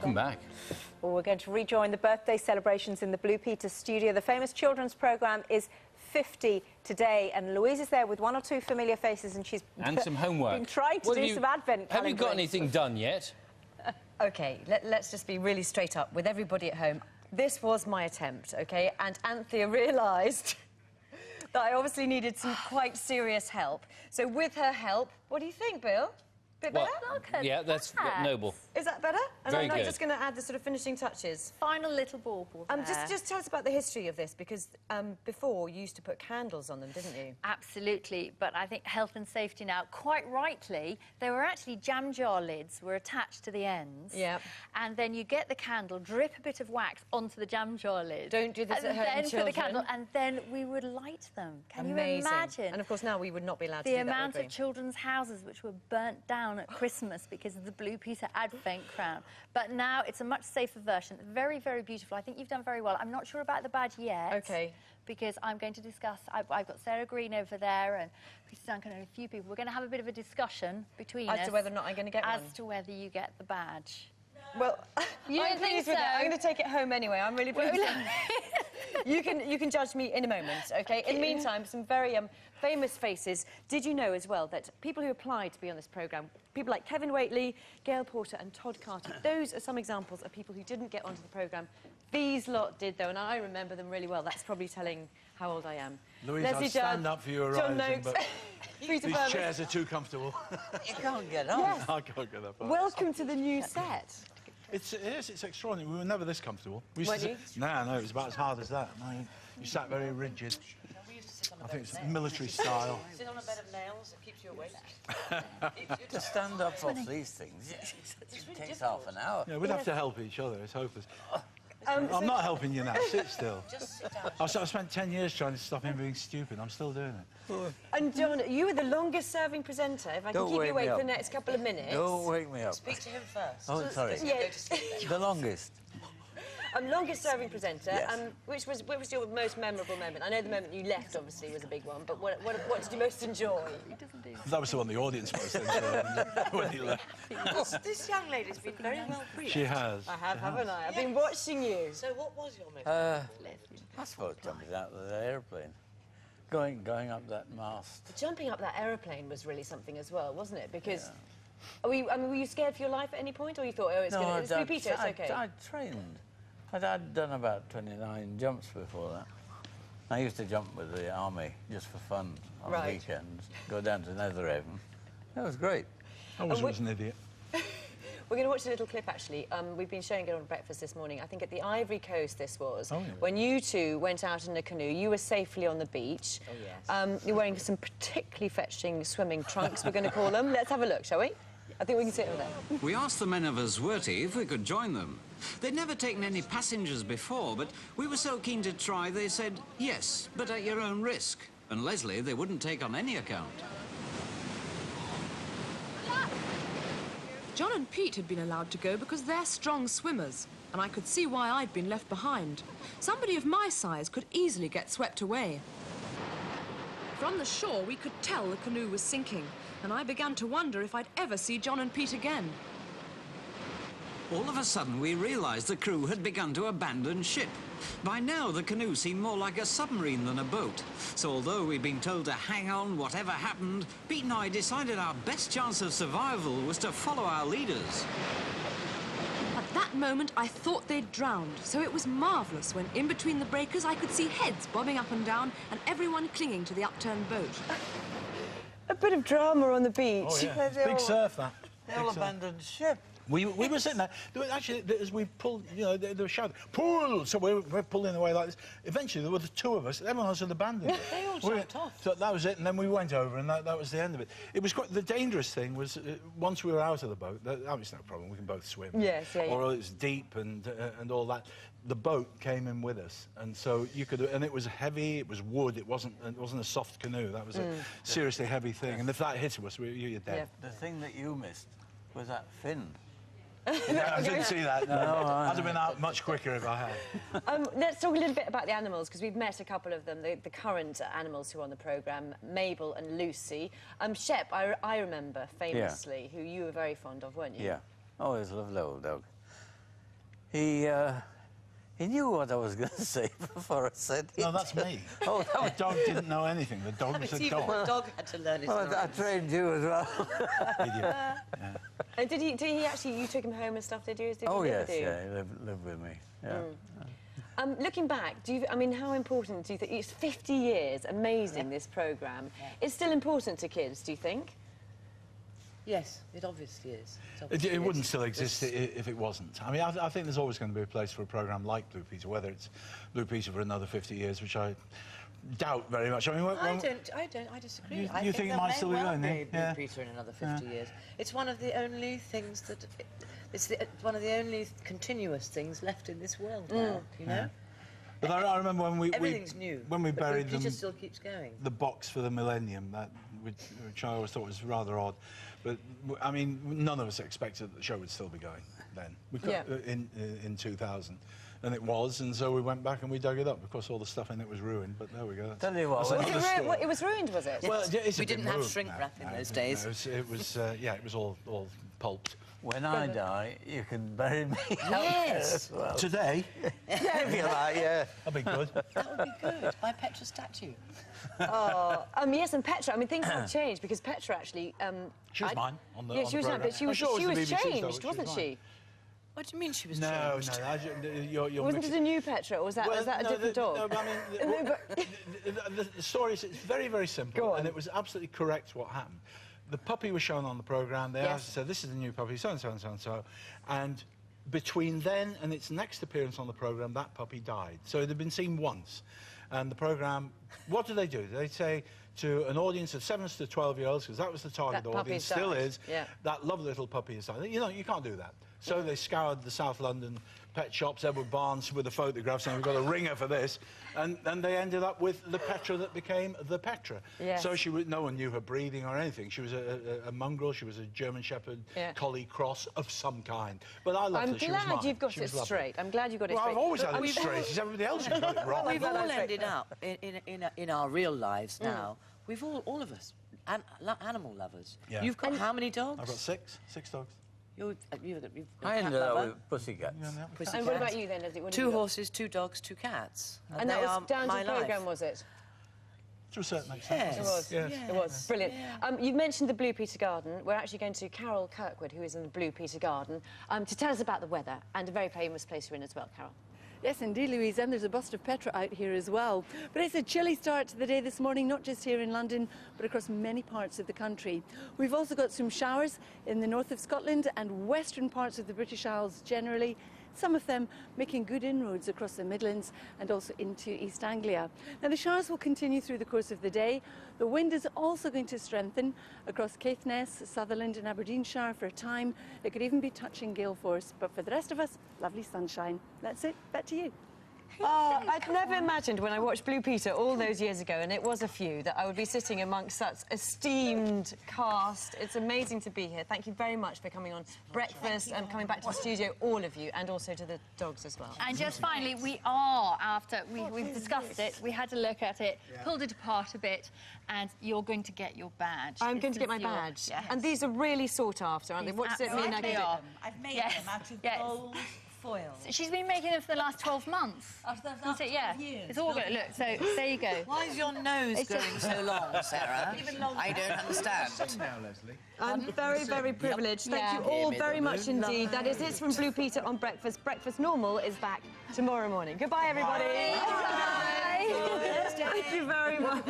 Welcome back. Well, we're going to rejoin the birthday celebrations in the Blue Peter studio. The famous children's programme is 50 today, and Louise is there with one or two familiar faces, and she's some homework. Been trying to do some advent Have you got calendaring. anything done yet? OK, let's just be really straight up with everybody at home. This was my attempt, OK? And Anthea realised that I obviously needed some quite serious help. So with her help, what do you think, Bill? Bit better? Yeah, that's noble. Is that better? And Very I'm not good. just going to add the sort of finishing touches. Final little bauble there. Just tell us about the history of this, because before you used to put candles on them, didn't you? Absolutely, but I think health and safety now, quite rightly, they were actually jam jar lids were attached to the ends. Yep. And then you get the candle, drip a bit of wax onto the jam jar lid. Don't do this and at home, then children. put the candle, and then we would light them. Can Amazing. you imagine? And of course now we would not be allowed to the do that, amount would we? of children's houses which were burnt down at Christmas because of the Blue Peter Advent crown. But now it's a much safer version. Very, very beautiful. I think you've done very well. I'm not sure about the badge yet. OK. Because I'm going to discuss... I've got Sarah Green over there and Peter Duncan and a few people. We're going to have a bit of a discussion between us... As to whether or not I'm going to get one? As to whether you get the badge. Well, You I'm don't think pleased with so? it. I'm going to take it home anyway. I'm really pleased. You can judge me in a moment, OK? In the meantime, some very famous faces. Did you know as well that people who applied to be on this programme, people like Kevin Whately, Gail Porter and Todd Carter, those are some examples of people who didn't get onto the programme. These lot did, though, and I remember them really well. That's probably telling how old I am. Louise, Leslie I'll stand Judd, up for your John rising, Noakes, but Peter these Burns. chairs are too comfortable. You can't get on. Yes. I can't get up. Welcome to the new set. It's extraordinary. We were never this comfortable. We used Weren't to you? No, it was about as hard as that. No, you sat very rigid. I think it's military style. Sit on a bed of nails, it keeps you awake. To stand up off these things, it takes half an hour. Yeah, we'd have to help each other. It's hopeless. I'm not helping you now. Sit still. Just sit down. I spent 10 years trying to stop him being stupid. I'm still doing it. And John, you were the longest-serving presenter. If I can Don't keep you wake awake me for the up. next couple of minutes. Don't wake me up. Speak to him first. Oh, sorry. Yeah. The longest. Longest-serving presenter. Yes. Which was your most memorable moment? I know the moment you left, obviously, was a big one. But what did you most enjoy? That was the one the audience most enjoyed when he left. This young lady's been very well briefed. She has. I have, haven't I? I've been watching you. So what was your most... I suppose jumping out of the airplane. Going up that mast. Jumping up that aeroplane was really something as well, wasn't it? Because were you scared for your life at any point, or you thought, oh, it's Blue Peter, it's OK? I trained. I'd done about 29 jumps before that. I used to jump with the army just for fun on weekends. Go down to Netherhaven. That was great. I was an idiot. We're going to watch a little clip, actually. We've been showing it on breakfast this morning. I think at the Ivory Coast this was. Oh, yeah. When you two went out in a canoe, you were safely on the beach. Oh, yes. You're wearing some particularly fetching swimming trunks, we're going to call them. Let's have a look, shall we? I think we can sit over there. We asked the men of Azwerty if we could join them. They'd never taken any passengers before, but we were so keen to try, they said, yes, but at your own risk. And Leslie, they wouldn't take on any account. John and Pete had been allowed to go because they're strong swimmers, and I could see why I'd been left behind. Somebody of my size could easily get swept away. From the shore, we could tell the canoe was sinking, and I began to wonder if I'd ever see John and Pete again. All of a sudden, we realised the crew had begun to abandon ship. By now, the canoe seemed more like a submarine than a boat. So although we'd been told to hang on whatever happened, Pete and I decided our best chance of survival was to follow our leaders. At that moment, I thought they'd drowned, so it was marvellous when in between the breakers I could see heads bobbing up and down and everyone clinging to the upturned boat. A bit of drama on the beach. Oh, yeah. Big surf, that. They all abandoned ship. We were sitting there. Actually, as we pulled, you know, they were shouting, pull! So we're pulling away like this. Eventually, there were the two of us. Everyone else had abandoned it. They all jumped off. So that was it, and then we went over, and that was the end of it. It was quite... The dangerous thing was, once we were out of the boat, it's no problem, we can both swim. Yes, yeah, yeah. Or it's deep and all that. The boat came in with us, and so you could... And it was heavy, it was wood, it wasn't a soft canoe. That was a seriously heavy thing, and if that hit us, you're dead. The thing that you missed was that fin. No, I didn't see that. No, I'd have been out much quicker if I had. Let's talk a little bit about the animals, because we've met a couple of them, the current animals who are on the programme, Mabel and Lucy. Shep, I remember famously, who you were very fond of, weren't you? Yeah. Oh, he was a lovely old dog. he knew what I was going to say before I said it. No, that's me. Oh, The dog didn't know anything. The dog was a Even the dog. dog had to learn his well, I trained you as well. And did he actually, you took him home and stuff, did you? Did Oh, he yes, live with you? yeah, he lived with me. Yeah. Looking back, I mean, how important do you think, it's 50 years, amazing, this programme. It's still important to kids, do you think? Yes, it obviously is. It wouldn't still exist if it wasn't. I mean, I think there's always going to be a place for a programme like Blue Peter, whether it's Blue Peter for another 50 years, which I doubt very much. I mean, I disagree. You think it might still be going, be Blue yeah? Peter in another 50 years. It's one of the only things that... It's one of the only continuous things left in this world now, you know? But I remember when Everything's new. when we but buried Blue them, Peter still keeps going. the box for the millennium, which I always thought was rather odd. But I mean, none of us expected that the show would still be going then. We got in 2000, and it was, and so we went back and we dug it up. Of course, all the stuff in it was ruined, but there we go. Tell you what, It was ruined, was it? Well, it's We didn't have shrink wrap in those days. It was it was all pulped. when I die, you can bury me Yes. as well. Today, If you like, yeah. that'd be good. That would be good. By Petra statue. Yes, and Petra, I mean, things have changed because Petra actually... She was mine on the Yeah, she was mine, programme. but she was, I'm sure it she was was the BBC's though, changed, but she was wasn't mine. she? What do you mean she was No, changed? you're Wasn't it mixing- a new Petra, or was that, was that a no, different dog? No, but I mean, the story is it's very, very simple, Go on. and it was absolutely correct what happened. The puppy was shown on the programme. They asked, said, "This is the new puppy, so and so and so and so," and between then and its next appearance on the programme, that puppy died. So it had been seen once, and the programme. What do? They say to an audience of 7 to 12-year-olds, because that was the target That puppy audience, has still died. is. Yeah. That lovely little puppy is died. You know, you can't do that. So they scoured the South London pet shops, Edward Barnes, with a photograph saying, "We've got a ringer for this," and they ended up with the Petra that became the Petra. Yes. So no one knew her breeding or anything. She was a mongrel. She was a German Shepherd collie cross of some kind. But I loved I'm her. She was glad mine. you've got She it was lovely. straight. I'm glad you got it Well, straight. I've always But had it straight. It's everybody else who's got it wrong. We've all that's right. ended up in our real lives now. We've all of us, animal lovers. Yeah. You've got how many dogs? I've got six dogs. You've I ended up with pussycats. And what about you then, Leslie? What did you 2 got? horses, 2 dogs, 2 cats. And that they was are down to my the programme, life. was it? To a certain extent. Yes. It was. Yes. It was. Brilliant. You mentioned the Blue Peter Garden. We're actually going to Carol Kirkwood, who is in the Blue Peter Garden, to tell us about the weather and a very famous place you're in as well, Carol. Yes, indeed, Louise, and there's a bust of Petra out here as well. But it's a chilly start to the day this morning, not just here in London, but across many parts of the country. We've also got some showers in the north of Scotland and western parts of the British Isles generally, some of them making good inroads across the Midlands and also into East Anglia. Now, the showers will continue through the course of the day. The wind is also going to strengthen across Caithness, Sutherland and Aberdeenshire for a time. It could even be touching gale force, but for the rest of us, lovely sunshine. That's it. Back to you. Oh, I'd never imagined when I watched Blue Peter all those years ago, and it was a few, that I would be sitting amongst such esteemed cast. It's amazing to be here. Thank you very much for coming on breakfast and coming back to the studio, all of you, and also to the dogs as well. And just finally, we've discussed it, we had a look at it, pulled it apart a bit, and you're going to get your badge. I'm going to get my badge. Yes. And these are really sought after, aren't they? What does it mean? Absolutely are. I've made Yes. them out of Yes. gold foil. She's been making them for the last 12 months. After Isn't it? Yeah. 12 years. It's all good. Look, so there you go. Why is your nose It's going just- so long, Sarah? I don't understand. I'm very, very privileged. Thank Yeah. you all very much indeed. That is it from Blue Peter on Breakfast. Breakfast Normal is back tomorrow morning. Goodbye, everybody. Bye. Thank you very much.